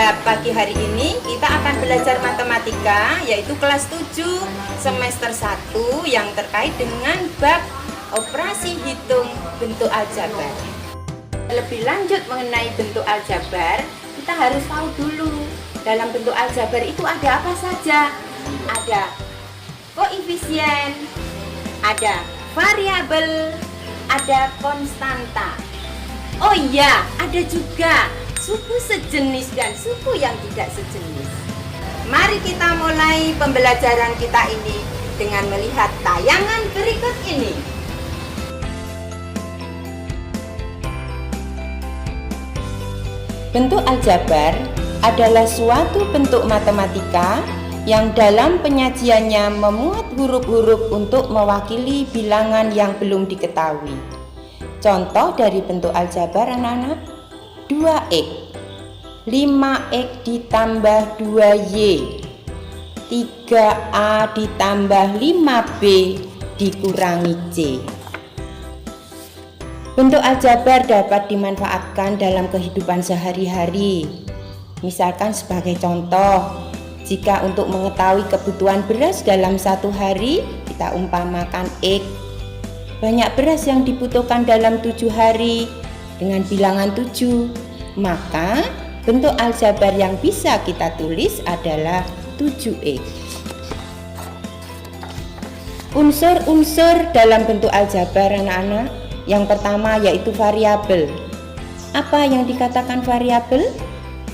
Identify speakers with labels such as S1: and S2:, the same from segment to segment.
S1: Pada pagi hari ini kita akan belajar matematika, yaitu kelas 7 semester 1 yang terkait dengan bab operasi hitung bentuk aljabar. Lebih lanjut mengenai bentuk aljabar, kita harus tahu dulu dalam bentuk aljabar itu ada apa saja. Ada koefisien, ada variabel, ada konstanta. Oh iya, ada juga suku sejenis dan suku yang tidak sejenis. Mari kita mulai pembelajaran kita ini dengan melihat tayangan berikut ini. Bentuk aljabar adalah suatu bentuk matematika yang dalam penyajiannya memuat huruf-huruf untuk mewakili bilangan yang belum diketahui. Contoh dari bentuk aljabar anak-anak: 2x, 5x ditambah 2y, 3a ditambah 5b dikurangi c. Bentuk aljabar dapat dimanfaatkan dalam kehidupan sehari-hari. Misalkan sebagai contoh, jika untuk mengetahui kebutuhan beras dalam satu hari, kita umpamakan x. Banyak beras yang dibutuhkan dalam 7 hari dengan bilangan 7, maka bentuk aljabar yang bisa kita tulis adalah 7x. Unsur-unsur dalam bentuk aljabar anak-anak, yang pertama yaitu variabel. Apa yang dikatakan variabel?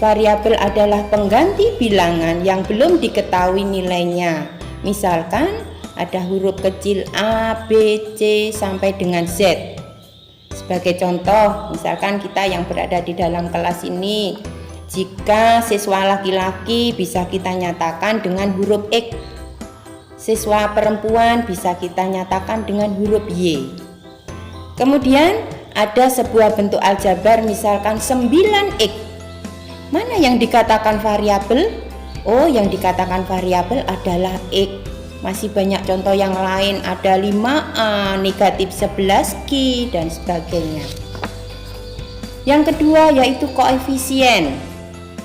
S1: Variabel adalah pengganti bilangan yang belum diketahui nilainya. Misalkan ada huruf kecil A, B, C sampai dengan Z. Sebagai contoh, misalkan kita yang berada di dalam kelas ini, jika siswa laki-laki bisa kita nyatakan dengan huruf X, siswa perempuan bisa kita nyatakan dengan huruf Y. Kemudian ada sebuah bentuk aljabar, misalkan 9x. Mana yang dikatakan variabel? Oh, yang dikatakan variabel adalah X. Masih banyak contoh yang lain, ada 5a, negatif 11q, dan sebagainya. Yang kedua yaitu koefisien.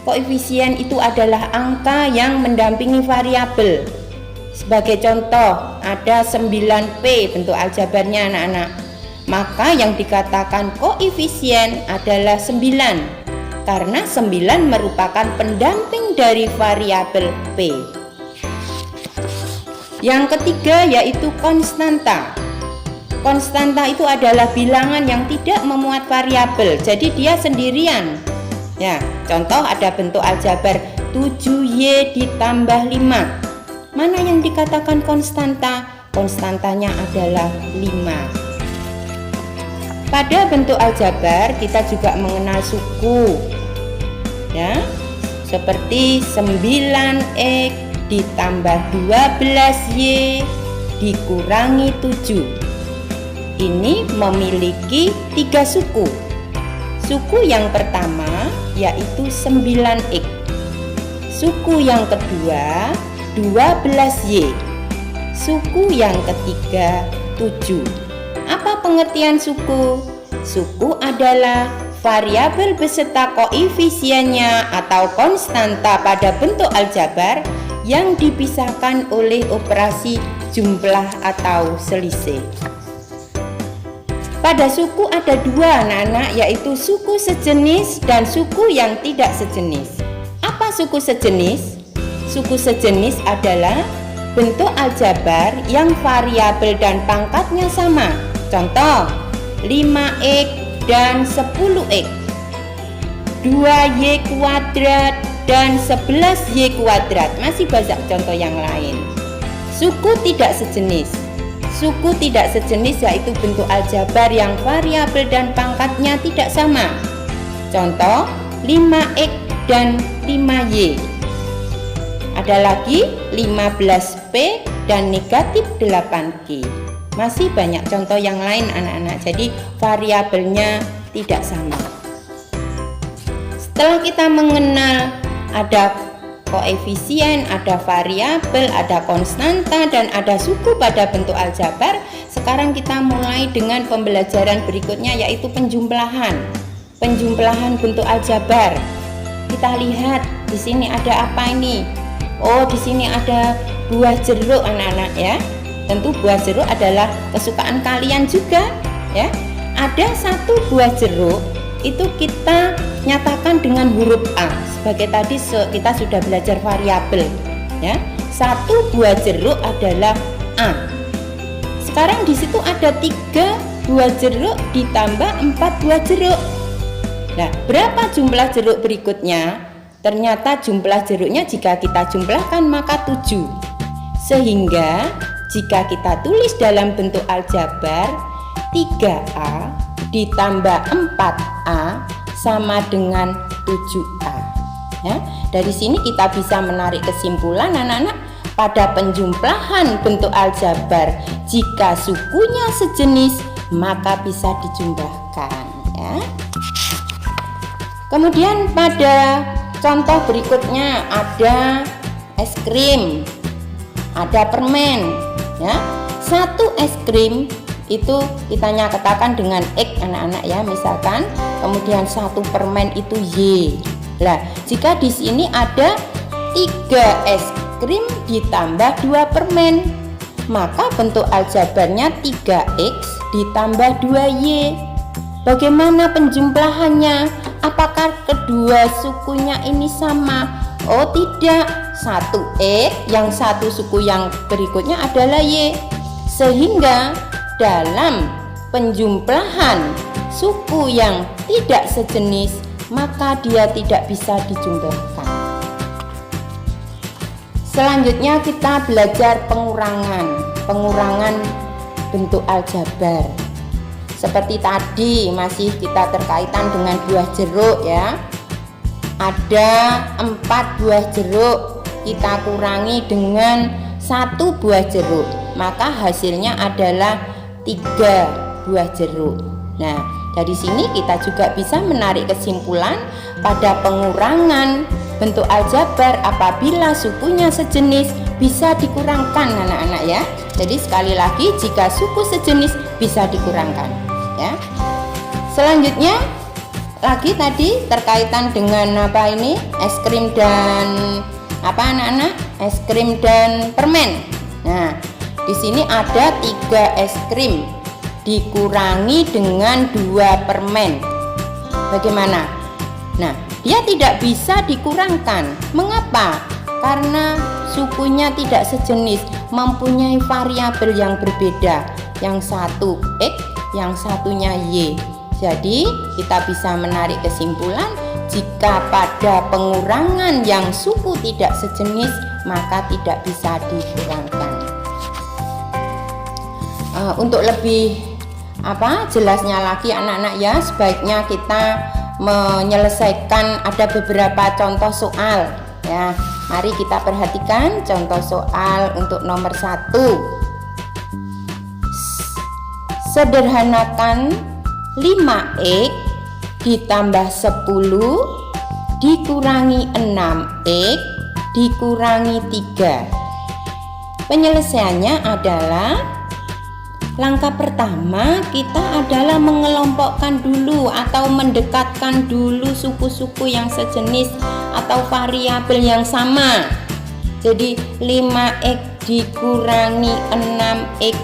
S1: Koefisien itu adalah angka yang mendampingi variabel. Sebagai contoh, ada 9p bentuk aljabarnya anak-anak. Maka yang dikatakan koefisien adalah 9, karena 9 merupakan pendamping dari variabel p. Yang ketiga yaitu konstanta. Konstanta itu adalah bilangan yang tidak memuat variabel, jadi dia sendirian. Ya, contoh ada bentuk aljabar 7y ditambah 5. Mana yang dikatakan konstanta? Konstantanya adalah 5. Pada bentuk aljabar kita juga mengenal suku. Ya, seperti 9x ditambah 12y dikurangi 7. Ini memiliki 3 suku. Suku yang pertama yaitu 9x. Suku yang kedua 12y. Suku yang ketiga 7. Apa pengertian suku? Suku adalah variabel beserta koefisiennya atau konstanta pada bentuk aljabar yang dipisahkan oleh operasi jumlah atau selisih. Pada suku ada 2 anak-anak, yaitu suku sejenis dan suku yang tidak sejenis. Apa suku sejenis? Suku sejenis adalah bentuk aljabar yang variabel dan pangkatnya sama. Contoh, 5x dan 10x, 2y kuadrat dan 11y kuadrat. Masih banyak contoh yang lain. Suku tidak sejenis. Suku tidak sejenis yaitu bentuk aljabar yang variabel dan pangkatnya tidak sama. Contoh, 5x dan 5y. Ada lagi 15p dan negatif 8q. Masih banyak contoh yang lain anak-anak. Jadi variabelnya tidak sama. Setelah kita mengenal ada koefisien, ada variabel, ada konstanta, dan ada suku pada bentuk aljabar, sekarang kita mulai dengan pembelajaran berikutnya yaitu penjumlahan. Penjumlahan bentuk aljabar. Kita lihat Di sini ada apa ini? Oh, di sini ada buah jeruk anak-anak ya. Tentu buah jeruk adalah kesukaan kalian juga ya. Ada satu buah jeruk itu kita nyatakan dengan huruf A. Sebagai tadi kita sudah belajar variabel ya. Satu buah jeruk adalah A. Sekarang di situ ada 3 buah jeruk ditambah 4 buah jeruk. Nah, berapa jumlah jeruk berikutnya? Ternyata jumlah jeruknya jika kita jumlahkan maka 7. Sehingga jika kita tulis dalam bentuk aljabar, 3A ditambah 4A sama dengan 7A. Ya, dari sini kita bisa menarik kesimpulan anak-anak, pada penjumlahan bentuk aljabar jika sukunya sejenis maka bisa dijumlahkan ya. Kemudian pada contoh berikutnya ada es krim, ada permen ya. Satu es krim itu kita nyatakan dengan X anak-anak ya, misalkan. Kemudian satu permen itu Y. Nah, jika di sini ada 3 es krim ditambah 2 permen, maka bentuk aljabarnya 3X ditambah 2Y. Bagaimana penjumlahannya? Apakah kedua sukunya ini sama? Oh tidak, 1X, yang satu suku yang berikutnya adalah Y. Sehingga dalam penjumlahan suku yang tidak sejenis maka dia tidak bisa dijumlahkan. Selanjutnya kita belajar pengurangan bentuk aljabar. Seperti tadi masih kita terkaitan dengan buah jeruk ya. Ada 4 buah jeruk, kita kurangi dengan 1 buah jeruk, maka hasilnya adalah 3 buah jeruk. Nah, dari sini kita juga bisa menarik kesimpulan pada pengurangan bentuk aljabar apabila sukunya sejenis bisa dikurangkan anak-anak ya. Jadi sekali lagi jika suku sejenis bisa dikurangkan ya. Selanjutnya lagi tadi terkaitan dengan apa ini? Es krim dan apa anak-anak? Es krim dan permen. Nah, di sini ada 3 es krim dikurangi dengan 2 permen. Bagaimana? Nah, dia tidak bisa dikurangkan. Mengapa? Karena sukunya tidak sejenis, mempunyai variabel yang berbeda. Yang satu X, yang satunya Y. Jadi, kita bisa menarik kesimpulan jika pada pengurangan yang suku tidak sejenis, maka tidak bisa dikurangkan. Untuk lebih jelasnya lagi anak-anak ya, sebaiknya kita menyelesaikan ada beberapa contoh soal ya. Mari kita perhatikan contoh soal untuk nomor 1. Sederhanakan 5X ditambah 10 dikurangi 6X dikurangi 3. Penyelesaiannya adalah langkah pertama kita adalah mengelompokkan dulu atau mendekatkan dulu suku-suku yang sejenis atau variabel yang sama. Jadi 5X dikurangi 6X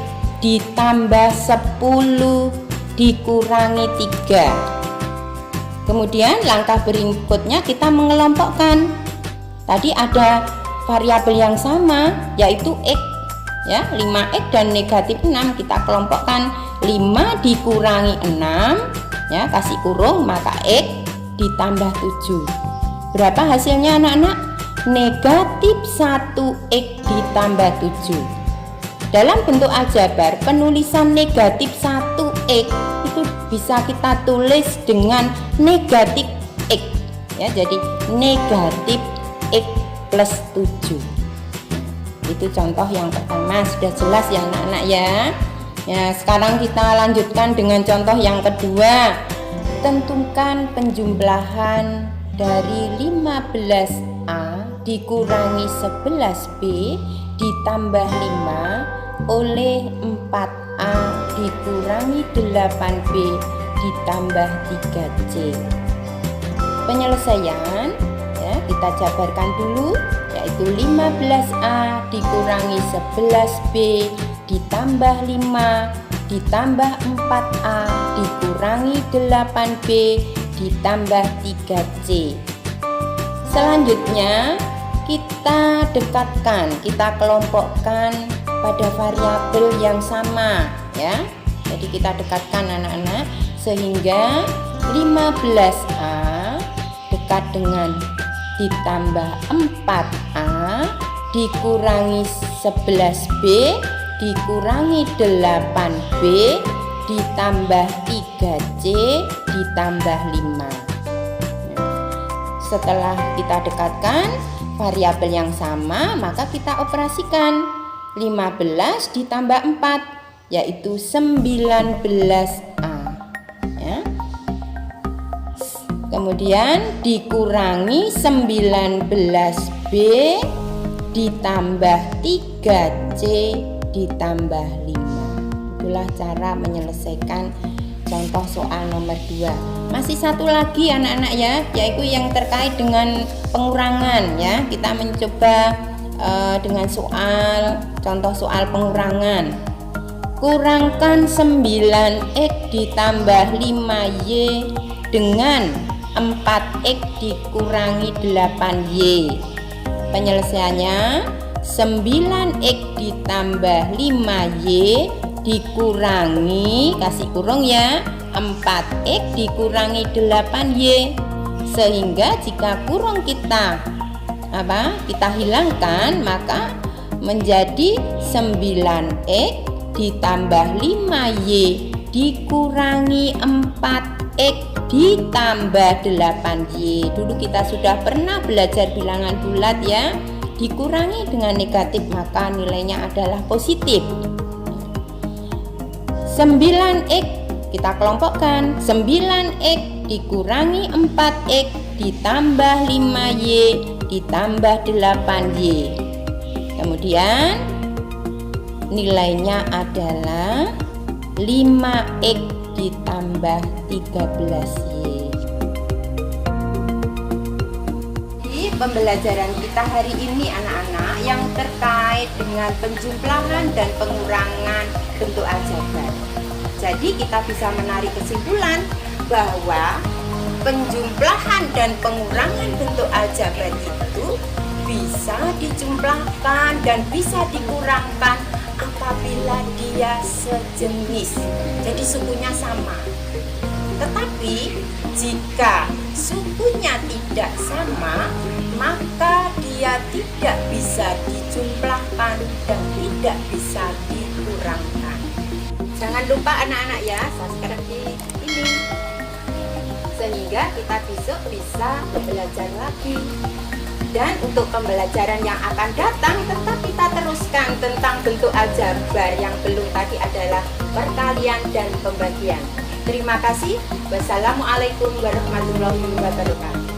S1: ditambah 10 dikurangi 3. Kemudian langkah berikutnya kita mengelompokkan. Tadi ada variabel yang sama yaitu X ya, 5X dan negatif 6 kita kelompokkan. 5 dikurangi 6 ya, kasih kurung, maka X ditambah 7. Berapa hasilnya anak-anak? Negatif 1X ditambah 7. Dalam bentuk aljabar, penulisan negatif 1X itu bisa kita tulis dengan negatif X ya, jadi negatif X plus 7. Itu contoh yang pertama, sudah jelas ya anak-anak ya. Ya, sekarang kita lanjutkan dengan contoh yang kedua. Tentukan penjumlahan dari 15A dikurangi 11B ditambah 5 oleh 4A dikurangi 8B ditambah 3C. Penyelesaian ya, kita jabarkan dulu, yaitu 15A dikurangi 11B ditambah 5 ditambah 4A dikurangi 8B ditambah 3C. Selanjutnya kita dekatkan, kita kelompokkan pada variabel yang sama ya. Jadi kita dekatkan anak-anak sehingga 15A dekat dengan ditambah 4A dikurangi 11B dikurangi 8B ditambah 3C ditambah 5. Setelah kita dekatkan variabel yang sama, maka kita operasikan 15 ditambah 4 yaitu 19A ya. Kemudian dikurangi 19B ditambah 3C ditambah 5. Itulah cara menyelesaikan contoh soal nomor 2. Masih satu lagi anak-anak ya, yaitu yang terkait dengan pengurangan ya. Kita mencoba dengan contoh soal pengurangan. Kurangkan 9X ditambah 5Y dengan 4X dikurangi 8Y. Penyelesaiannya 9X ditambah 5Y dikurangi, kasih kurung ya, 4X dikurangi 8Y. Sehingga jika kurung kita hilangkan, maka menjadi 9X ditambah 5Y dikurangi 4X ditambah 8Y. Dulu kita sudah pernah belajar bilangan bulat ya. Dikurangi dengan negatif maka nilainya adalah positif. 9X kita kelompokkan, 9X dikurangi 4X ditambah 5Y ditambah 8Y. Kemudian nilainya adalah 5X ditambah 13Y. Di pembelajaran kita hari ini anak-anak yang terkait dengan penjumlahan dan pengurangan bentuk aljabar. Jadi kita bisa menarik kesimpulan bahwa penjumlahan dan pengurangan bentuk aljabar itu bisa dijumlahkan dan bisa dikurangkan apabila dia sejenis, jadi sukunya sama. Tetapi jika sukunya tidak sama, maka dia tidak bisa dijumlahkan dan tidak bisa dikurangkan. Jangan lupa anak-anak ya, subscribe di ini sehingga kita besok bisa belajar lagi. Dan untuk pembelajaran yang akan datang tetap kita teruskan tentang bentuk aljabar yang belum tadi adalah perkalian dan pembagian. Terima kasih. Wassalamualaikum warahmatullahi wabarakatuh.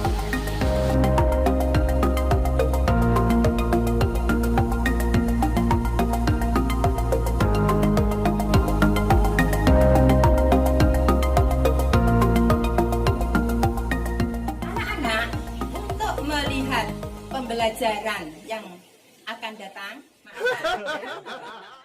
S1: Anak-anak, untuk melihat pembelajaran yang akan datang, maaf.